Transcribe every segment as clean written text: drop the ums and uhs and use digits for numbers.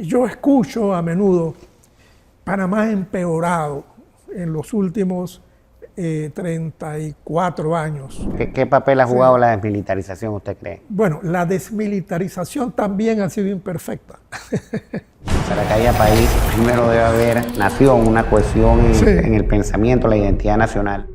yo escucho a menudo, Panamá ha empeorado en los últimos 34 años. ¿Qué papel ha jugado la desmilitarización, usted cree? Bueno, la desmilitarización también ha sido imperfecta. Para que haya país, primero debe haber nación, una cohesión en el pensamiento, la identidad nacional.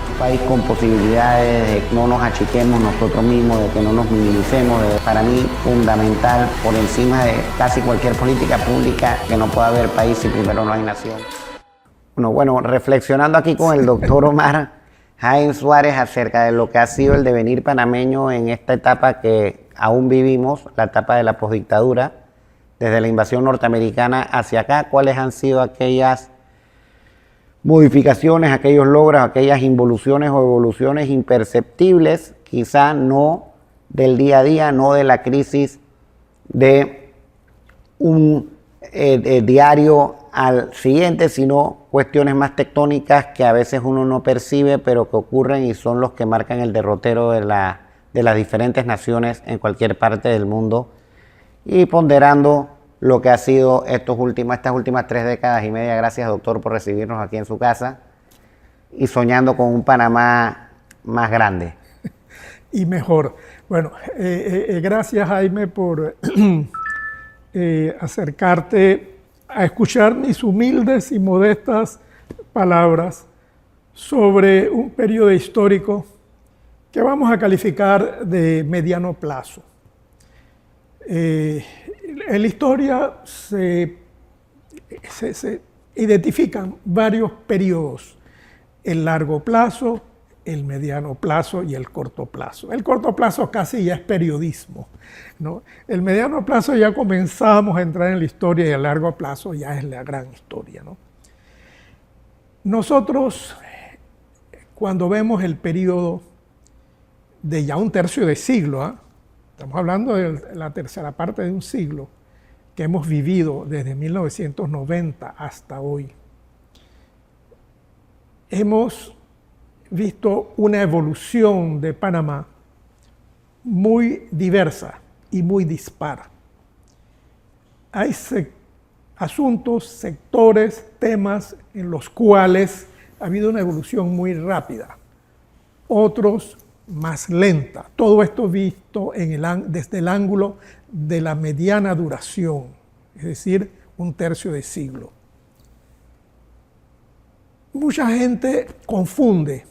Un país con posibilidades de que no nos achiquemos nosotros mismos, de que no nos minimicemos. Para mí, fundamental, por encima de casi cualquier política pública, que no pueda haber país si primero no hay nación. Bueno, reflexionando aquí con el doctor Omar Jaime Suárez acerca de lo que ha sido el devenir panameño en esta etapa que aún vivimos, la etapa de la posdictadura, desde la invasión norteamericana hacia acá, ¿cuáles han sido aquellas modificaciones, aquellos logros, aquellas involuciones o evoluciones imperceptibles, quizá no del día a día, no de la crisis de un diario al siguiente, sino cuestiones más tectónicas que a veces uno no percibe, pero que ocurren y son los que marcan el derrotero de las diferentes naciones en cualquier parte del mundo, y ponderando lo que ha sido estas últimas 3 décadas y media. Gracias, doctor, por recibirnos aquí en su casa y soñando con un Panamá más grande. Y mejor. Bueno, gracias, Jaime, por acercarte a escuchar mis humildes y modestas palabras sobre un periodo histórico que vamos a calificar de mediano plazo. En la historia se identifican varios periodos: el largo plazo, el mediano plazo y el corto plazo. El corto plazo casi ya es periodismo, ¿no? El mediano plazo ya comenzamos a entrar en la historia, y el largo plazo ya es la gran historia, ¿no? Nosotros, cuando vemos el periodo de ya un tercio de siglo, estamos hablando de la tercera parte de un siglo que hemos vivido desde 1990 hasta hoy, hemos visto una evolución de Panamá muy diversa y muy dispar. Hay asuntos, sectores, temas en los cuales ha habido una evolución muy rápida, otros más lenta. Todo esto visto desde el ángulo de la mediana duración, es decir, un tercio de siglo. Mucha gente confunde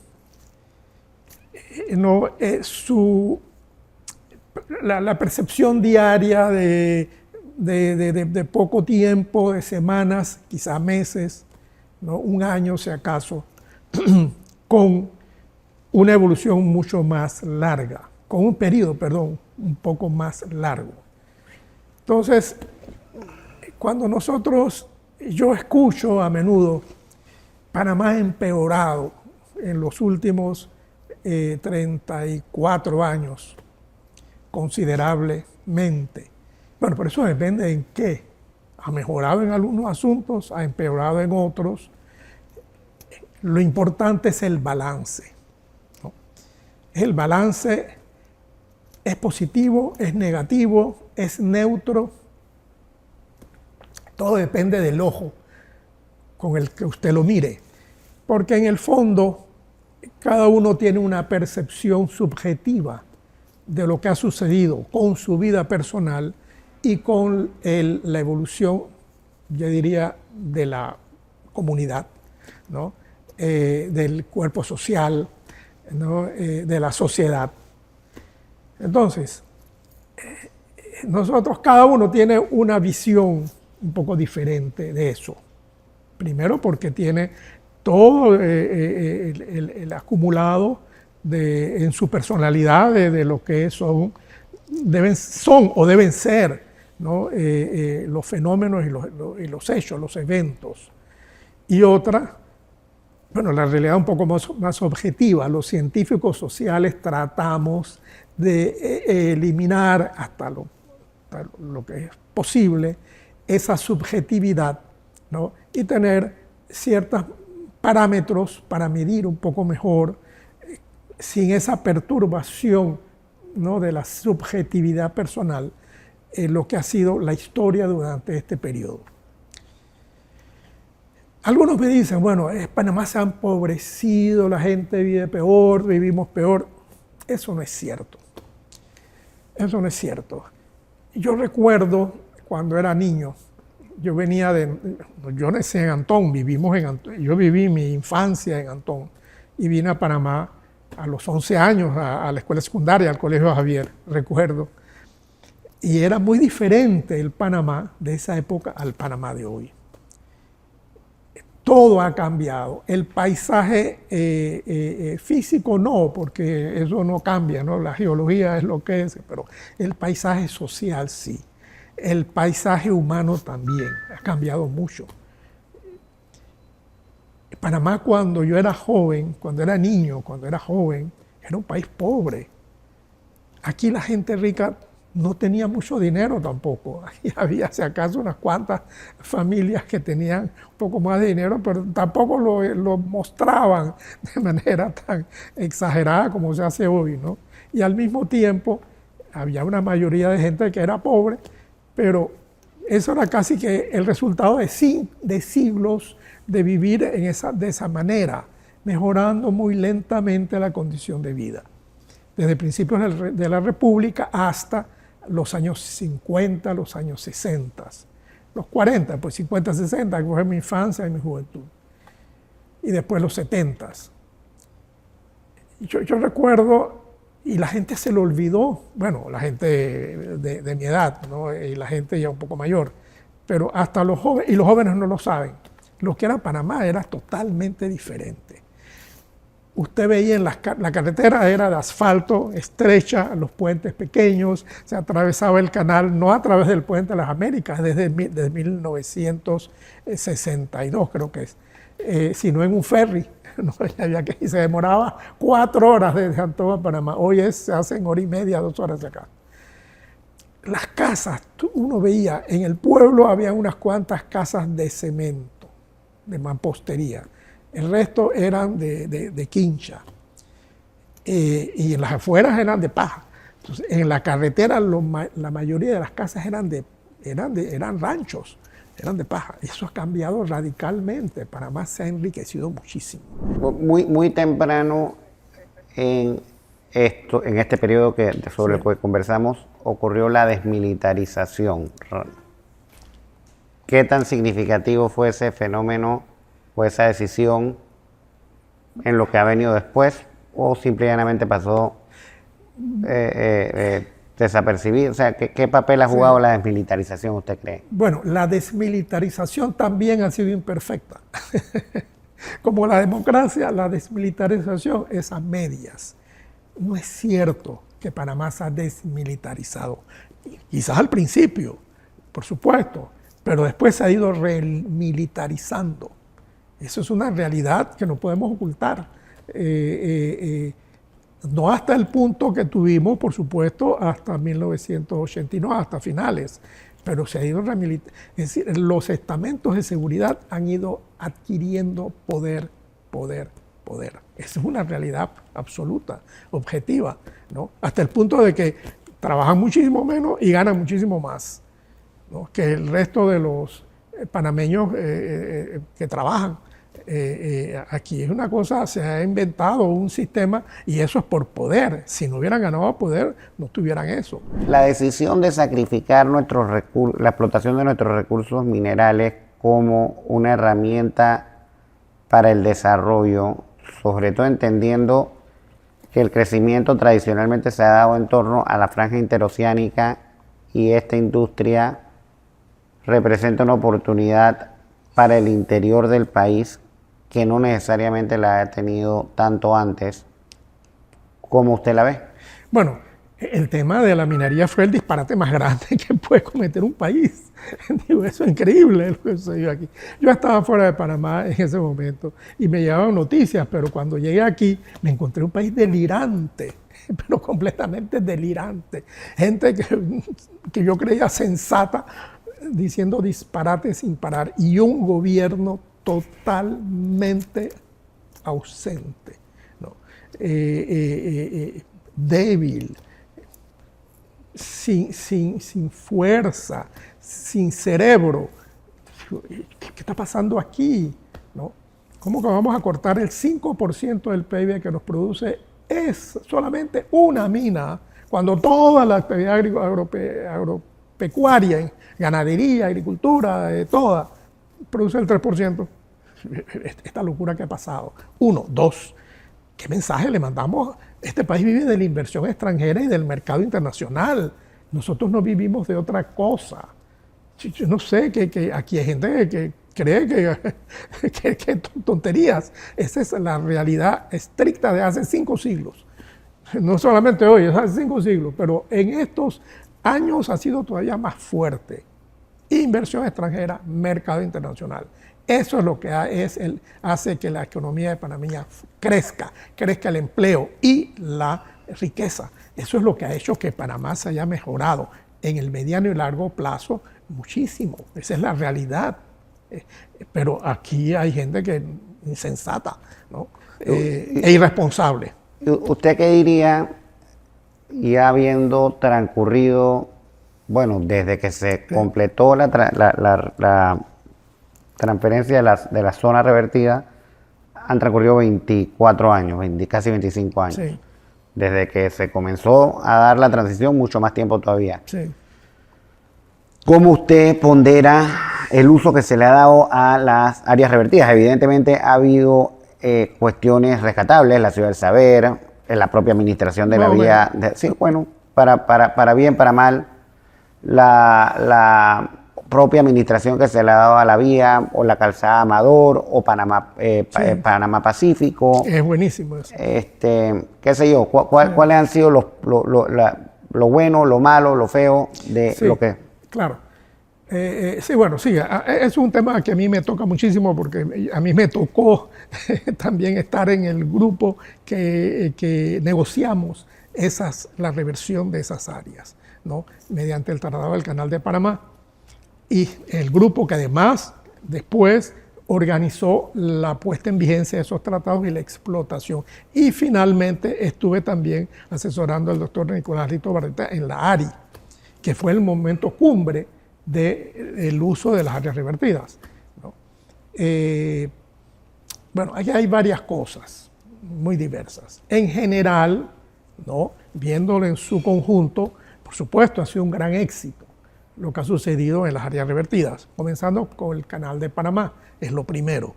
la percepción diaria de poco tiempo, de semanas, quizá meses, ¿no? Un año si acaso, con una evolución mucho más larga, con un periodo, perdón, un poco más largo. Entonces, cuando yo escucho a menudo, Panamá ha empeorado en los últimos 34 años considerablemente. Bueno, pero eso depende en qué. Ha mejorado en algunos asuntos, ha empeorado en otros. Lo importante es el balance, ¿no? El balance es positivo, es negativo, es neutro. Todo depende del ojo con el que usted lo mire, porque en el fondo cada uno tiene una percepción subjetiva de lo que ha sucedido con su vida personal y con la evolución, yo diría, de la comunidad, ¿no? Del cuerpo social, ¿no? De la sociedad. Entonces, cada uno tiene una visión un poco diferente de eso. Primero porque tiene todo el acumulado en su personalidad de lo que son o deben ser, ¿no? Los fenómenos y los hechos, los eventos. Y otra, bueno, la realidad un poco más objetiva. Los científicos sociales tratamos de eliminar hasta lo que es posible esa subjetividad, ¿no? Y tener ciertos parámetros para medir un poco mejor, sin esa perturbación ¿no?, de la subjetividad personal en lo que ha sido la historia durante este periodo. Algunos me dicen, bueno, Panamá se ha empobrecido, la gente vive peor, vivimos peor. Eso no es cierto. Eso no es cierto. Yo recuerdo cuando era niño, yo nací en Antón, yo viví mi infancia en Antón y vine a Panamá a los 11 años a la escuela secundaria, al Colegio Javier, recuerdo. Y era muy diferente el Panamá de esa época al Panamá de hoy. Todo ha cambiado. El paisaje físico no, porque eso no cambia, ¿no? La geología es lo que es, pero el paisaje social sí. El paisaje humano también ha cambiado mucho. Panamá cuando yo era joven, cuando era niño, cuando era joven, era un país pobre. Aquí la gente rica no tenía mucho dinero tampoco. Aquí había, si acaso, unas cuantas familias que tenían un poco más de dinero, pero tampoco lo mostraban de manera tan exagerada como se hace hoy, ¿no? Y al mismo tiempo había una mayoría de gente que era pobre, pero eso era casi que el resultado de siglos de vivir de esa manera, mejorando muy lentamente la condición de vida. Desde principios de la República hasta los años 50, los años 60, los 40, pues 50, 60, que fue mi infancia y mi juventud. Y después los 70. Yo recuerdo, y la gente se lo olvidó, bueno, la gente de mi edad, ¿no?, y la gente ya un poco mayor, pero hasta los jóvenes, y los jóvenes no lo saben, lo que era Panamá era totalmente diferente. Usted veía la carretera era de asfalto, estrecha, los puentes pequeños, se atravesaba el canal, no a través del Puente de las Américas, desde 1962 creo que es, sino en un ferry. No, y se demoraba 4 horas desde Antón a Panamá. Hoy se hace en hora y media, 2 horas de acá. Las casas, uno veía, en el pueblo había unas cuantas casas de cemento, de mampostería. El resto eran de quincha. Y en las afueras eran de paja. Entonces, en la carretera la mayoría de las casas eran ranchos, eran de paja. Eso ha cambiado radicalmente. Panamá se ha enriquecido muchísimo. Muy temprano en este periodo sobre el que conversamos, ocurrió la desmilitarización. ¿Qué tan significativo fue ese fenómeno o esa decisión en lo que ha venido después, o simplemente pasó desapercibido? O sea, ¿qué papel ha jugado la desmilitarización, usted cree? Bueno, la desmilitarización también ha sido imperfecta. Como la democracia, la desmilitarización es a medias. No es cierto que Panamá se ha desmilitarizado. Quizás al principio, por supuesto, pero después se ha ido remilitarizando. Eso es una realidad que no podemos ocultar. No hasta el punto que tuvimos, por supuesto, hasta 1989, hasta finales, pero se ha ido remilitarizando. Es decir, los estamentos de seguridad han ido adquiriendo poder. Esa es una realidad absoluta, objetiva, ¿no? Hasta el punto de que trabajan muchísimo menos y ganan muchísimo más, ¿no?, que el resto de los panameños que trabajan. Aquí es una cosa, se ha inventado un sistema y eso es por poder. Si no hubieran ganado poder, no tuvieran eso. La decisión de sacrificar la explotación de nuestros recursos minerales como una herramienta para el desarrollo, sobre todo entendiendo que el crecimiento tradicionalmente se ha dado en torno a la franja interoceánica y esta industria representa una oportunidad para el interior del país que no necesariamente la ha tenido tanto antes. ¿Cómo usted la ve? Bueno, el tema de la minería fue el disparate más grande que puede cometer un país. Digo, eso es increíble lo que sucedió aquí. Yo estaba fuera de Panamá en ese momento y me llegaban noticias, pero cuando llegué aquí me encontré un país delirante, pero completamente delirante. Gente que yo creía sensata, diciendo disparates sin parar, y un gobierno totalmente ausente, ¿no? Débil, sin fuerza, sin cerebro. ¿Qué está pasando aquí? ¿No? ¿Cómo que vamos a cortar el 5% del PIB que nos produce es solamente una mina, cuando toda la actividad agropecuaria, ganadería, agricultura, toda, produce el 3%? Esta locura que ha pasado. Uno. Dos, ¿qué mensaje le mandamos? Este país vive de la inversión extranjera y del mercado internacional. Nosotros no vivimos de otra cosa. Yo no sé, que aquí hay gente que cree que tonterías. Esa es la realidad estricta de hace 5 siglos. No solamente hoy, es hace 5 siglos, pero en estos años ha sido todavía más fuerte. Inversión extranjera, mercado internacional. Eso es lo que hace que la economía de Panamá crezca el empleo y la riqueza. Eso es lo que ha hecho que Panamá se haya mejorado en el mediano y largo plazo muchísimo. Esa es la realidad. Pero aquí hay gente que es insensata, ¿no? E irresponsable. ¿Usted qué diría, ya habiendo transcurrido, bueno, desde que se completó la transferencia de la zona revertida, han transcurrido 24 años, casi 25 años? Sí. Desde que se comenzó a dar la transición, mucho más tiempo todavía. Sí. ¿Cómo usted pondera el uso que se le ha dado a las áreas revertidas? Evidentemente ha habido cuestiones rescatables, la Ciudad del Saber, en la propia administración de la vía. Sí, bueno, para bien, para mal, la propia administración que se le ha dado a la vía, o la calzada Amador, o Panamá, Panamá Pacífico. Es buenísimo eso. Qué sé yo, ¿cuáles han sido lo bueno, lo malo, lo feo de lo que... Claro. Sí, bueno, sí, es un tema que a mí me toca muchísimo porque a mí me tocó también estar en el grupo que negociamos la reversión de esas áreas, ¿no? Mediante el Tratado del Canal de Panamá. Y el grupo que además después organizó la puesta en vigencia de esos tratados y la explotación. Y finalmente estuve también asesorando al doctor Nicolás Rito Barreta en la ARI, que fue el momento cumbre del uso de las áreas revertidas, ¿no? Bueno, aquí hay varias cosas muy diversas. En general, ¿no? Viéndolo en su conjunto, por supuesto, ha sido un gran éxito lo que ha sucedido en las áreas revertidas, comenzando con el Canal de Panamá, es lo primero.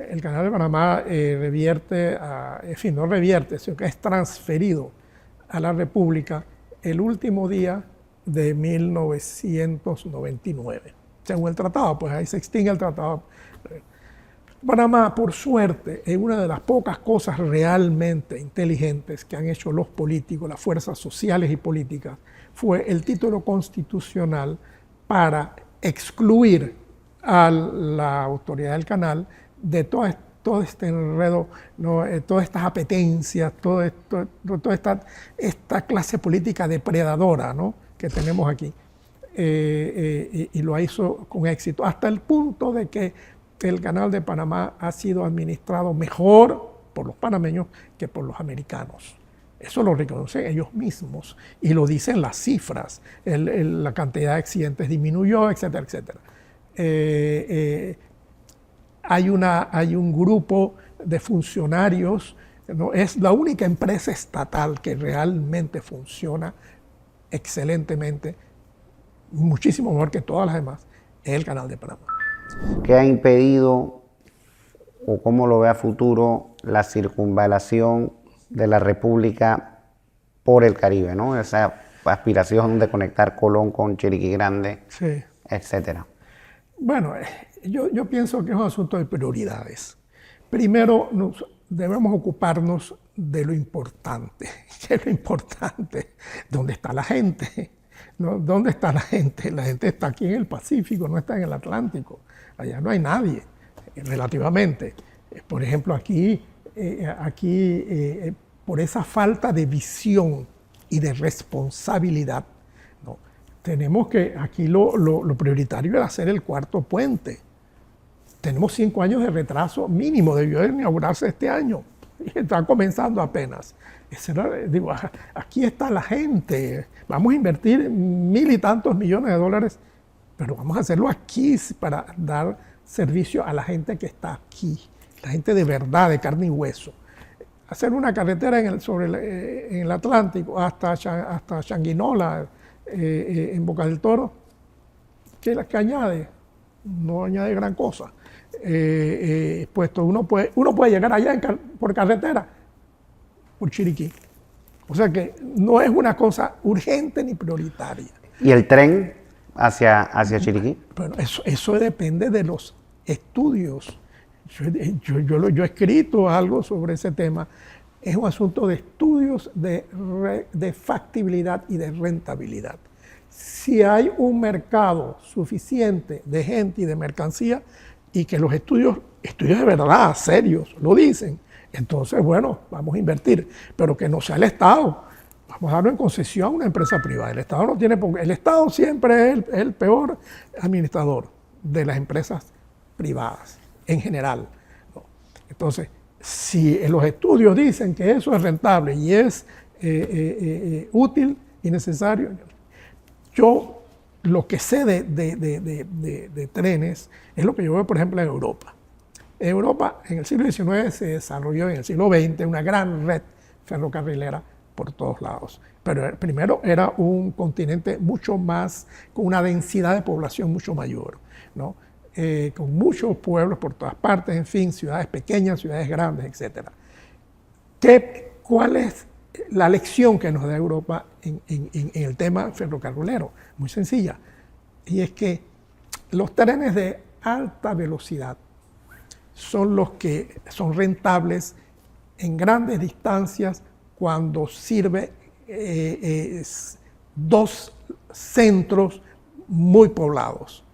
El Canal de Panamá revierte, en fin, no revierte, sino que es transferido a la República el último día de 1999. Según el tratado, pues ahí se extingue el tratado. Panamá, por suerte, es una de las pocas cosas realmente inteligentes que han hecho los políticos, las fuerzas sociales y políticas, fue el título constitucional para excluir a la autoridad del canal de todo este enredo, ¿no? Todas estas apetencias, toda esta clase política depredadora, ¿no? Que tenemos aquí. Y lo hizo con éxito, hasta el punto de que el Canal de Panamá ha sido administrado mejor por los panameños que por los americanos. Eso lo reconocen ellos mismos y lo dicen las cifras. La cantidad de accidentes disminuyó, etcétera, etcétera. Hay un grupo de funcionarios, ¿no? Es la única empresa estatal que realmente funciona excelentemente, muchísimo mejor que todas las demás, es el Canal de Panamá. ¿Qué ha impedido o cómo lo ve a futuro la circunvalación de la República por el Caribe, ¿no? Esa aspiración de conectar Colón con Chiriquí Grande, sí, etcétera? Bueno, yo pienso que es un asunto de prioridades. Primero, debemos ocuparnos de lo importante. ¿Qué es lo importante? ¿Dónde está la gente? ¿No? ¿Dónde está la gente? La gente está aquí en el Pacífico, no está en el Atlántico. Allá no hay nadie, relativamente. Por ejemplo, aquí por esa falta de visión y de responsabilidad, ¿no? Tenemos que, aquí lo prioritario era hacer el cuarto puente. Tenemos 5 años de retraso mínimo, debió de inaugurarse este año. y está comenzando apenas. Digo, aquí está la gente, vamos a invertir 1.000 y tantos millones de dólares, pero vamos a hacerlo aquí para dar servicio a la gente que está aquí, la gente de verdad, de carne y hueso. Hacer una carretera en el Atlántico hasta Changuinola, en Boca del Toro, ¿qué añade? No añade gran cosa. Puesto uno puede llegar allá por carretera, por Chiriquí. O sea que no es una cosa urgente ni prioritaria. ¿Y el tren hacia Chiriquí? Bueno, eso depende de los estudios. Yo he escrito algo sobre ese tema. Es un asunto de estudios de factibilidad y de rentabilidad. Si hay un mercado suficiente de gente y de mercancía y que los estudios de verdad, serios, lo dicen, entonces, bueno, vamos a invertir, pero que no sea el Estado. Vamos a darlo en concesión a una empresa privada. El Estado no tiene, el Estado siempre es el peor administrador de las empresas privadas, en general. Entonces, si los estudios dicen que eso es rentable y es útil y necesario, yo lo que sé de trenes es lo que yo veo, por ejemplo, en Europa. En Europa, en el siglo XIX se desarrolló, en el siglo XX, una gran red ferrocarrilera por todos lados. Pero primero era un continente mucho más, con una densidad de población mucho mayor, ¿no? Con muchos pueblos por todas partes, en fin, ciudades pequeñas, ciudades grandes, etc. ¿Cuál es la lección que nos da Europa en el tema ferrocarrilero? Muy sencilla, y es que los trenes de alta velocidad son los que son rentables en grandes distancias cuando sirve dos centros muy poblados,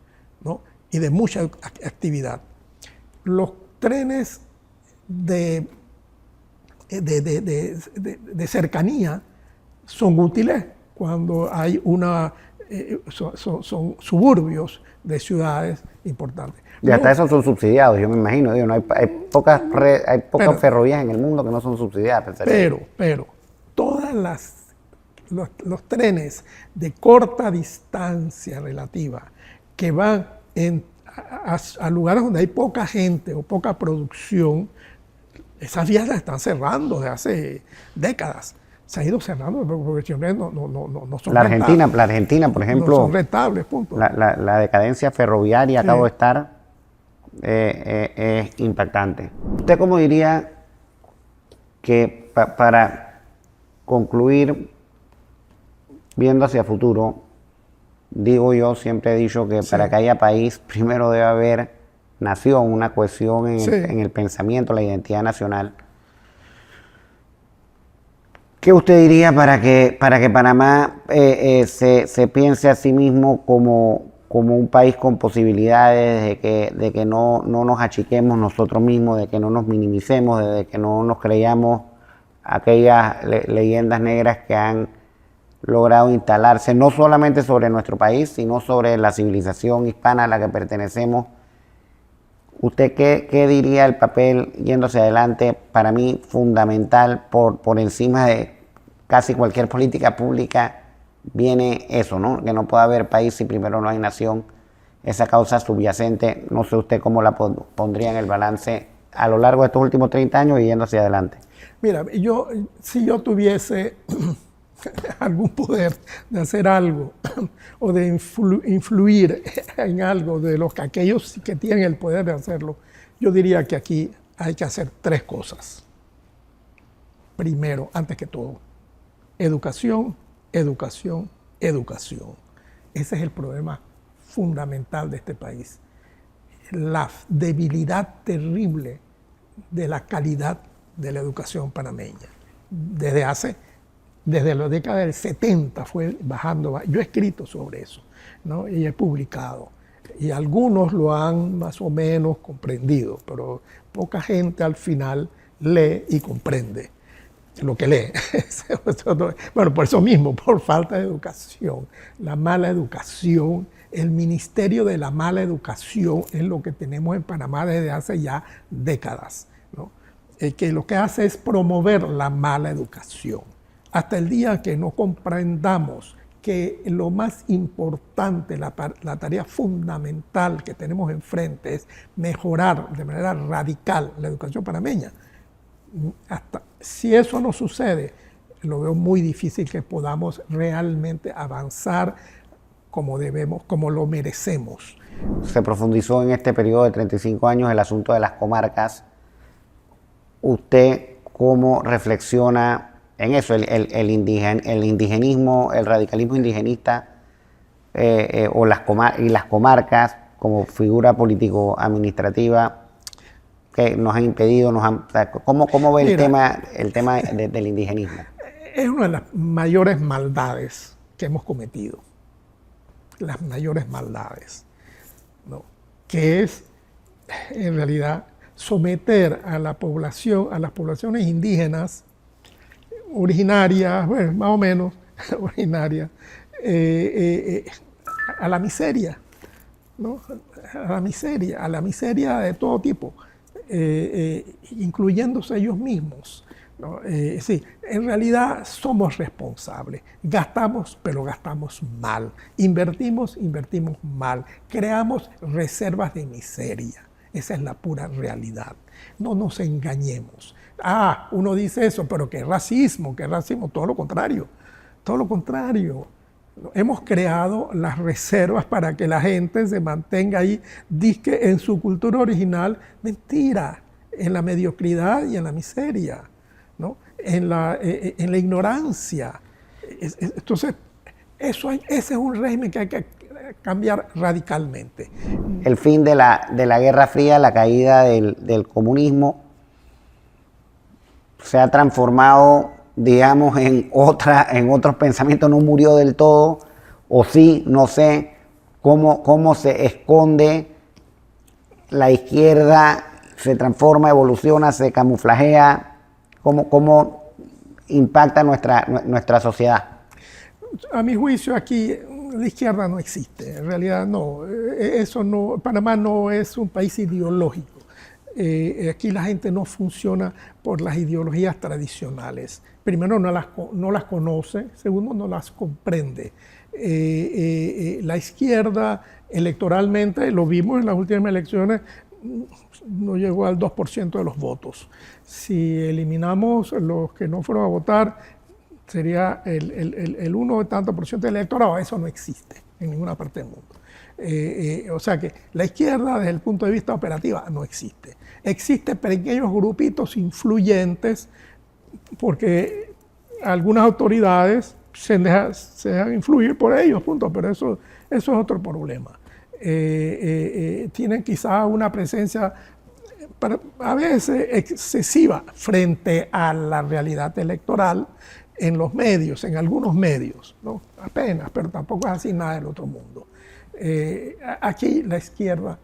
¿no? Y de mucha actividad. Los trenes de cercanía son útiles cuando hay son suburbios de ciudades importantes. Y hasta esos son subsidiados, yo me imagino. Digo, no hay pocas ferrovías en el mundo que no son subsidiadas. Pero todas los trenes de corta distancia relativa que van a lugares donde hay poca gente o poca producción, esas vías las están cerrando desde hace décadas. Se ha ido cerrando porque no son la Argentina, por ejemplo, no son rentables, punto. La decadencia ferroviaria acabo de estar es impactante. ¿Usted cómo diría que para concluir, viendo hacia futuro, digo yo, siempre he dicho que para que haya país, primero debe haber nación, una cohesión en el pensamiento, la identidad nacional? ¿Qué usted diría para que Panamá se piense a sí mismo como un país con posibilidades, de que no nos achiquemos nosotros mismos, de que no nos minimicemos, de que no nos creyamos aquellas leyendas negras que han logrado instalarse no solamente sobre nuestro país, sino sobre la civilización hispana a la que pertenecemos? ¿Usted qué diría el papel, yendo hacia adelante, para mí fundamental, por encima de casi cualquier política pública, viene eso, ¿no? Que no puede haber país si primero no hay nación? Esa causa subyacente, no sé usted cómo la pondría en el balance a lo largo de estos últimos 30 años y yendo hacia adelante. Mira, si yo tuviese algún poder de hacer algo o de influir en algo de aquellos que tienen el poder de hacerlo, yo diría que aquí hay que hacer tres cosas. Primero, antes que todo, educación, educación, educación. Ese es el problema fundamental de este país. La debilidad terrible de la calidad de la educación panameña. Desde la década del 70 fue bajando. Yo he escrito sobre eso, ¿no? Y he publicado. Y algunos lo han más o menos comprendido, pero poca gente al final lee y comprende lo que lee. Bueno, por eso mismo, por falta de educación, la mala educación, el ministerio de la mala educación es lo que tenemos en Panamá desde hace ya décadas, ¿no? que lo que hace es promover la mala educación. Hasta el día que no comprendamos que lo más importante, la tarea fundamental que tenemos enfrente es mejorar de manera radical la educación panameña, hasta si eso no sucede, lo veo muy difícil que podamos realmente avanzar como debemos, como lo merecemos. Se profundizó en este periodo de 35 años el asunto de las comarcas. ¿Usted cómo reflexiona en eso, el indigenismo, el radicalismo indigenista y las comarcas como figura político-administrativa que nos han impedido, ¿cómo ve el tema del indigenismo? Es una de las mayores maldades que hemos cometido, las mayores maldades, ¿no? Que es en realidad someter a la población, a las poblaciones indígenas originarias, bueno, más o menos originarias, a la miseria, ¿no? A la miseria de todo tipo, incluyéndose ellos mismos, ¿no? Sí, en realidad somos responsables, gastamos, pero gastamos mal, invertimos mal, creamos reservas de miseria, esa es la pura realidad, no nos engañemos. Uno dice eso, pero qué racismo, todo lo contrario, todo lo contrario. Hemos creado las reservas para que la gente se mantenga ahí, disque en su cultura original, mentira, en la mediocridad y en la miseria, ¿no? En la ignorancia. Entonces, ese es un régimen que hay que cambiar radicalmente. El fin de la Guerra Fría, la caída del comunismo, se ha transformado, digamos, en otros pensamientos, no murió del todo, o sí, no sé cómo se esconde la izquierda, se transforma, evoluciona, se camuflajea, cómo impacta nuestra sociedad. A mi juicio aquí la izquierda no existe, en realidad no, Panamá no es un país ideológico. Aquí la gente no funciona por las ideologías tradicionales. Primero, no las conoce. Segundo, no las comprende. La izquierda, electoralmente, lo vimos en las últimas elecciones, no llegó al 2% de los votos. Si eliminamos los que no fueron a votar, sería el 1 de tanto por ciento del electorado. Eso no existe en ninguna parte del mundo. O sea que la izquierda desde el punto de vista operativo no existe. Existen pequeños grupitos influyentes porque algunas autoridades se dejan influir por ellos, punto, pero eso es otro problema. Tienen quizá una presencia a veces excesiva frente a la realidad electoral en los medios, en algunos medios, ¿no? Apenas, pero tampoco es así nada del otro mundo. Aquí la izquierda,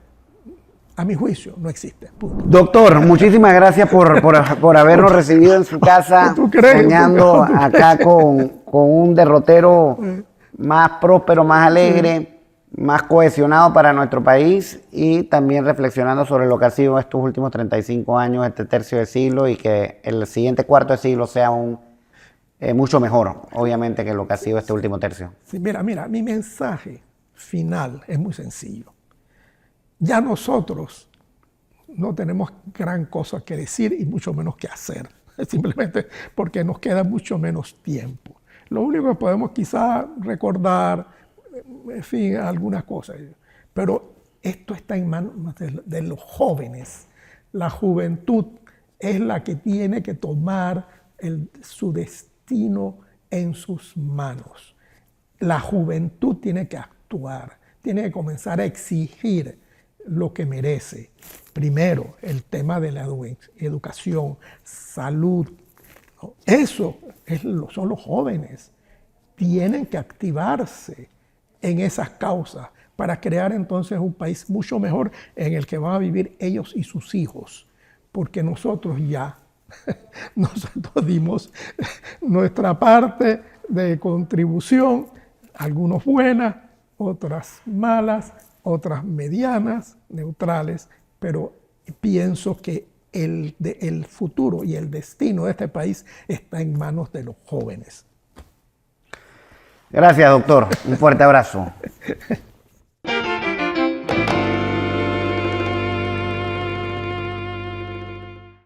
a mi juicio, no existe. Punto. Doctor, muchísimas gracias por habernos recibido en su casa, soñando acá con un derrotero más próspero, más alegre, más cohesionado para nuestro país y también reflexionando sobre lo que ha sido estos últimos 35 años, este tercio de siglo, y que el siguiente cuarto de siglo sea mucho mejor, obviamente, que lo que ha sido este último tercio. Sí, mira, mi mensaje final es muy sencillo. Ya nosotros no tenemos gran cosa que decir y mucho menos que hacer, simplemente porque nos queda mucho menos tiempo. Lo único que podemos quizá recordar, en fin, algunas cosas, pero esto está en manos de los jóvenes. La juventud es la que tiene que tomar su destino en sus manos. La juventud tiene que actuar, tiene que comenzar a exigir lo que merece. Primero, el tema de la educación, salud. Eso son los jóvenes. Tienen que activarse en esas causas para crear entonces un país mucho mejor en el que van a vivir ellos y sus hijos. Porque nosotros dimos nuestra parte de contribución, algunas buenas, otras malas, otras medianas, neutrales, pero pienso que el futuro y el destino de este país está en manos de los jóvenes. Gracias, doctor. Un fuerte abrazo.